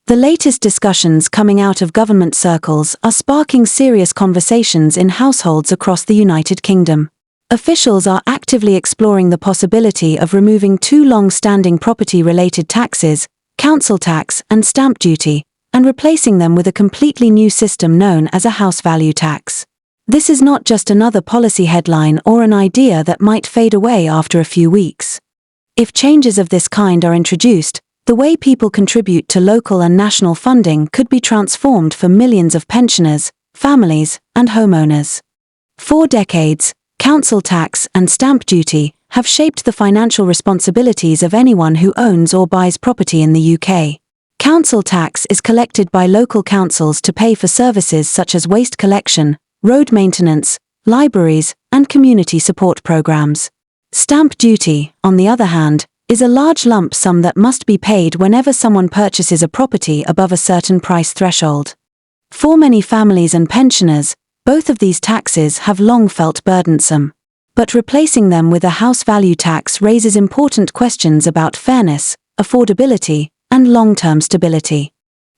The latest discussions coming out of government circles are sparking serious conversations in households across the United Kingdom. Officials are actively exploring the possibility of removing two long-standing property-related taxes, council tax and stamp duty, and replacing them with a completely new system known as a house value tax. This is not just another policy headline or an idea that might fade away after a few weeks. If changes of this kind are introduced, the way people contribute to local and national funding could be transformed for millions of pensioners, families, and homeowners. For decades, council tax and stamp duty have shaped the financial responsibilities of anyone who owns or buys property in the UK. Council tax is collected by local councils to pay for services such as waste collection, road maintenance, libraries, and community support programs. Stamp duty, on the other hand, is a large lump sum that must be paid whenever someone purchases a property above a certain price threshold. For many families and pensioners, both of these taxes have long felt burdensome. But replacing them with a house value tax raises important questions about fairness, affordability, and long-term stability.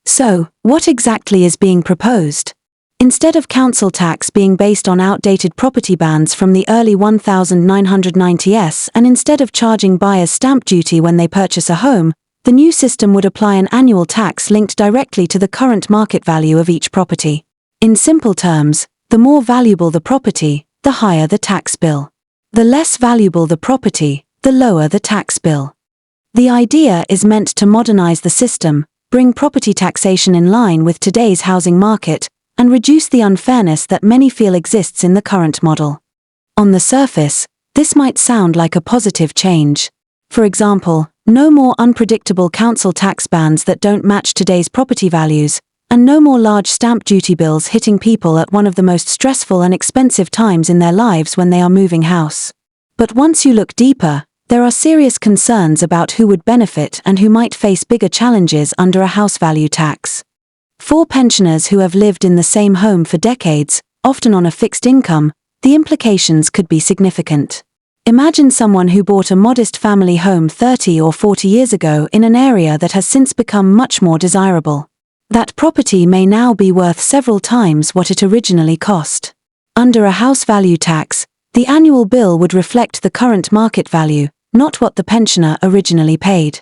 So, what exactly is being proposed? Instead of council tax being based on outdated property bans from the early 1990s and instead of charging buyers stamp duty when they purchase a home, the new system would apply an annual tax linked directly to the current market value of each property. In simple terms, the more valuable the property, the higher the tax bill. The less valuable the property, the lower the tax bill. The idea is meant to modernize the system, bring property taxation in line with today's housing market, and reduce the unfairness that many feel exists in the current model. On the surface, this might sound like a positive change. For example, no more unpredictable council tax bans that don't match today's property values, and no more large stamp duty bills hitting people at one of the most stressful and expensive times in their lives when they are moving house. But once you look deeper, there are serious concerns about who would benefit and who might face bigger challenges under a house value tax. For pensioners who have lived in the same home for decades, often on a fixed income, the implications could be significant. Imagine someone who bought a modest family home 30 or 40 years ago in an area that has since become much more desirable. That property may now be worth several times what it originally cost. Under a house value tax, the annual bill would reflect the current market value, not what the pensioner originally paid.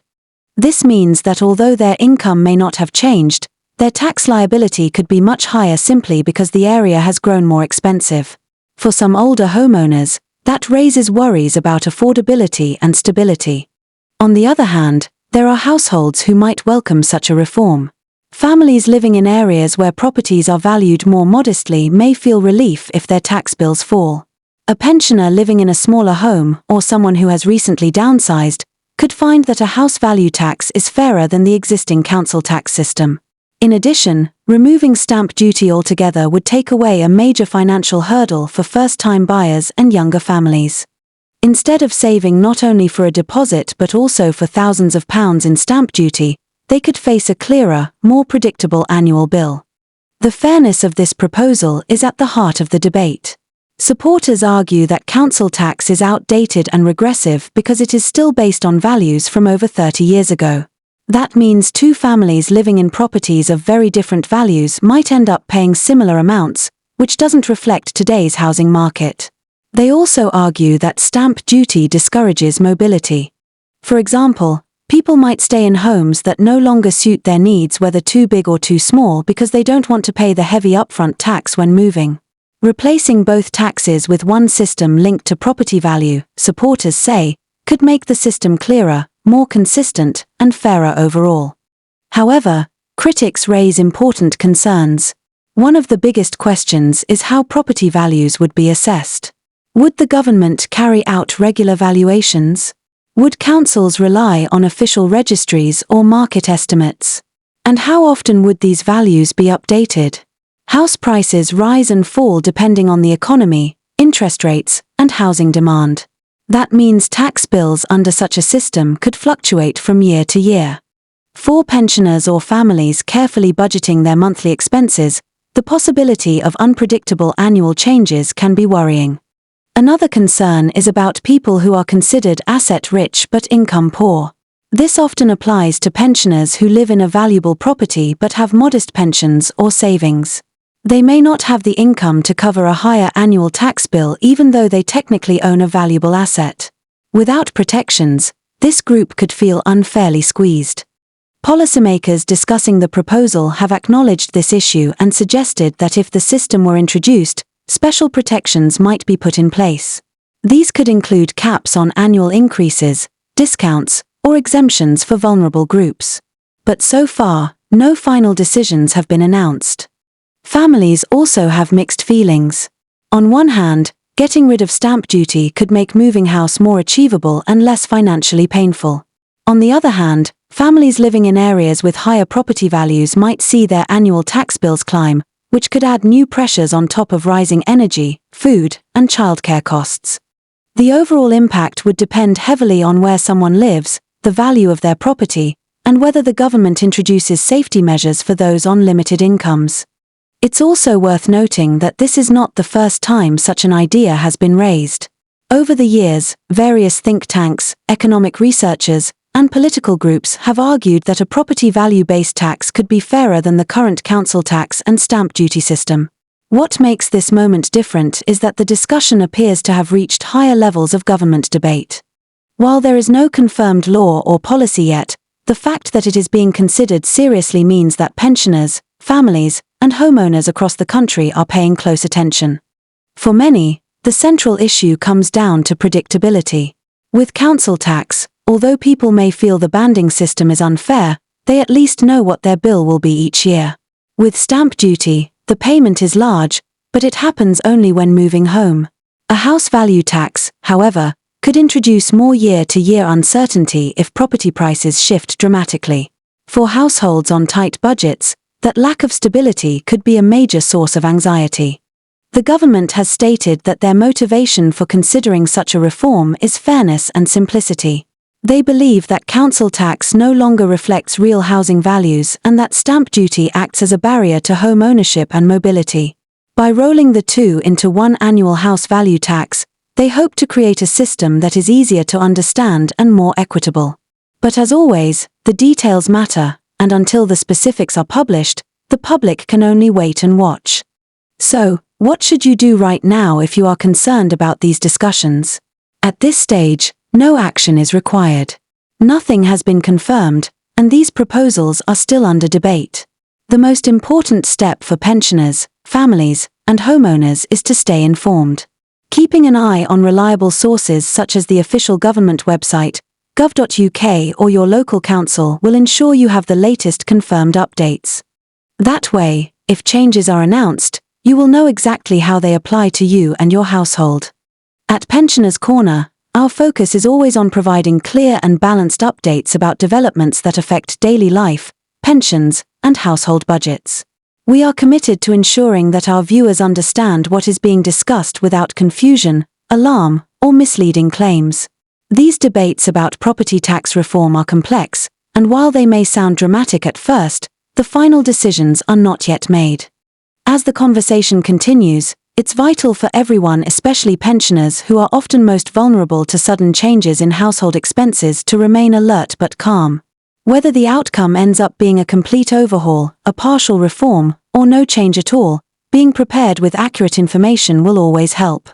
This means that although their income may not have changed, their tax liability could be much higher simply because the area has grown more expensive. For some older homeowners, that raises worries about affordability and stability. On the other hand, there are households who might welcome such a reform. Families living in areas where properties are valued more modestly may feel relief if their tax bills fall. A pensioner living in a smaller home, or someone who has recently downsized, could find that a house value tax is fairer than the existing council tax system. In addition, removing stamp duty altogether would take away a major financial hurdle for first-time buyers and younger families. Instead of saving not only for a deposit but also for thousands of pounds in stamp duty, they could face a clearer, more predictable annual bill. The fairness of this proposal is at the heart of the debate. Supporters argue that council tax is outdated and regressive because it is still based on values from over 30 years ago. That means two families living in properties of very different values might end up paying similar amounts, which doesn't reflect today's housing market. They also argue that stamp duty discourages mobility. For example, people might stay in homes that no longer suit their needs, whether too big or too small, because they don't want to pay the heavy upfront tax when moving. Replacing both taxes with one system linked to property value, supporters say, could make the system clearer, more consistent, and fairer overall. However, critics raise important concerns. One of the biggest questions is how property values would be assessed. Would the government carry out regular valuations? Would councils rely on official registries or market estimates? And how often would these values be updated? House prices rise and fall depending on the economy, interest rates, and housing demand. That means tax bills under such a system could fluctuate from year to year. For pensioners or families carefully budgeting their monthly expenses, the possibility of unpredictable annual changes can be worrying. Another concern is about people who are considered asset-rich but income-poor. This often applies to pensioners who live in a valuable property but have modest pensions or savings. They may not have the income to cover a higher annual tax bill even though they technically own a valuable asset. Without protections, this group could feel unfairly squeezed. Policymakers discussing the proposal have acknowledged this issue and suggested that if the system were introduced, special protections might be put in place. These could include caps on annual increases, discounts, or exemptions for vulnerable groups. But so far, no final decisions have been announced. Families also have mixed feelings. On one hand, getting rid of stamp duty could make moving house more achievable and less financially painful. On the other hand, families living in areas with higher property values might see their annual tax bills climb, which could add new pressures on top of rising energy, food, and childcare costs. The overall impact would depend heavily on where someone lives, the value of their property, and whether the government introduces safety measures for those on limited incomes. It's also worth noting that this is not the first time such an idea has been raised. Over the years, various think tanks, economic researchers, and political groups have argued that a property value-based tax could be fairer than the current council tax and stamp duty system. What makes this moment different is that the discussion appears to have reached higher levels of government debate. While there is no confirmed law or policy yet, the fact that it is being considered seriously means that pensioners, families, and homeowners across the country are paying close attention. For many, the central issue comes down to predictability. With council tax, although people may feel the banding system is unfair, they at least know what their bill will be each year. With stamp duty, the payment is large, but it happens only when moving home. A house value tax, however, could introduce more year-to-year uncertainty if property prices shift dramatically. For households on tight budgets, that lack of stability could be a major source of anxiety. The government has stated that their motivation for considering such a reform is fairness and simplicity. They believe that council tax no longer reflects real housing values and that stamp duty acts as a barrier to home ownership and mobility. By rolling the two into one annual house value tax, they hope to create a system that is easier to understand and more equitable. But as always, the details matter, and until the specifics are published, the public can only wait and watch. So, what should you do right now if you are concerned about these discussions? At this stage, no action is required. Nothing has been confirmed, and these proposals are still under debate. The most important step for pensioners, families, and homeowners is to stay informed. Keeping an eye on reliable sources such as the official government website, gov.uk, or your local council will ensure you have the latest confirmed updates. That way, if changes are announced, you will know exactly how they apply to you and your household. At Pensioners Corner, our focus is always on providing clear and balanced updates about developments that affect daily life, pensions, and household budgets. We are committed to ensuring that our viewers understand what is being discussed without confusion, alarm, or misleading claims. These debates about property tax reform are complex, and while they may sound dramatic at first, the final decisions are not yet made. As the conversation continues, it's vital for everyone, especially pensioners who are often most vulnerable to sudden changes in household expenses, to remain alert but calm. Whether the outcome ends up being a complete overhaul, a partial reform, or no change at all, being prepared with accurate information will always help.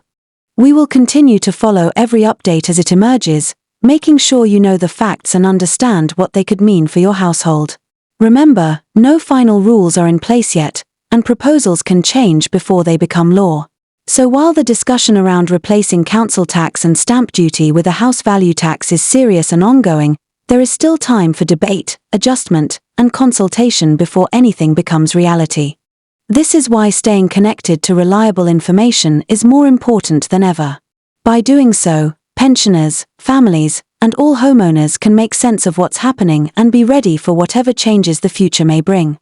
We will continue to follow every update as it emerges, making sure you know the facts and understand what they could mean for your household. Remember, no final rules are in place yet, and proposals can change before they become law. So while the discussion around replacing council tax and stamp duty with a house value tax is serious and ongoing, there is still time for debate, adjustment, and consultation before anything becomes reality. This is why staying connected to reliable information is more important than ever. By doing so, pensioners, families, and all homeowners can make sense of what's happening and be ready for whatever changes the future may bring.